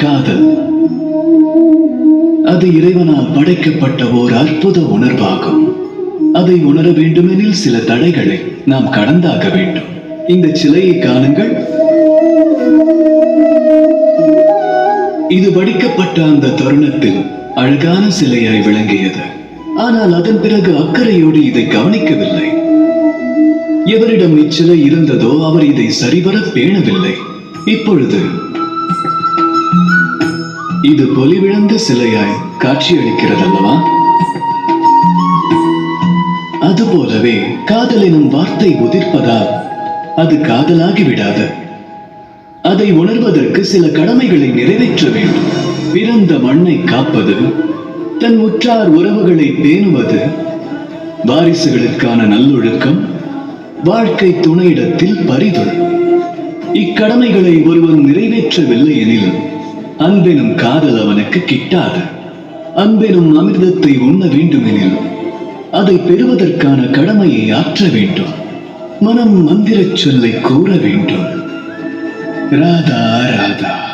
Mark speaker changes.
Speaker 1: காதல் அது இறைவனால் படைக்கப்பட்ட ஓர் அற்புத உணர்வாகும். அதை உணர வேண்டுமெனில் சில தடைகளை நாம் கடந்தாக வேண்டும். இந்த சிலையை காணுங்கள். இது வடிக்கப்பட்ட அந்த தருணத்தில் அழகான சிலையாய் விளங்கியது. ஆனால் அதன் பிறகு அக்கறையோடு இதை கவனிக்கவில்லை. எவரிடம் இச்சிலை இருந்ததோ அவர் இதை சரிவர பேணவில்லை. இப்பொழுது இது பொலிவிழந்த சிலையாய் காட்சியளிக்கிறதல்லவா? அதுபோலவே காதல் எனும் வார்த்தை உதிர்ப்பதால் அது காதலாகி விடாது. அதை உணர்வதற்கு சில கடமைகளை நிறைவேற்ற வேண்டும். பிறந்த மண்ணை காப்பது, தன் உற்றார் உறவுகளை பேணுவது, வாரிசுகளுக்கான நல்லொழுக்கம், வாழ்க்கை துணையிடத்தில் பரிவு. இக்கடமைகளை ஒருவன் நிறைவேற்றவில்லை எனில் அன்பெனும் காதல் அவனுக்கு கிட்டாது. அன்பெனும் அமிர்தத்தை உண்ண வேண்டுமெனில் அதை பெறுவதற்கான கடமையை ஆற்ற வேண்டும். மனம் மந்திரச் சொல்லை கூற வேண்டும். ராதா ராதா.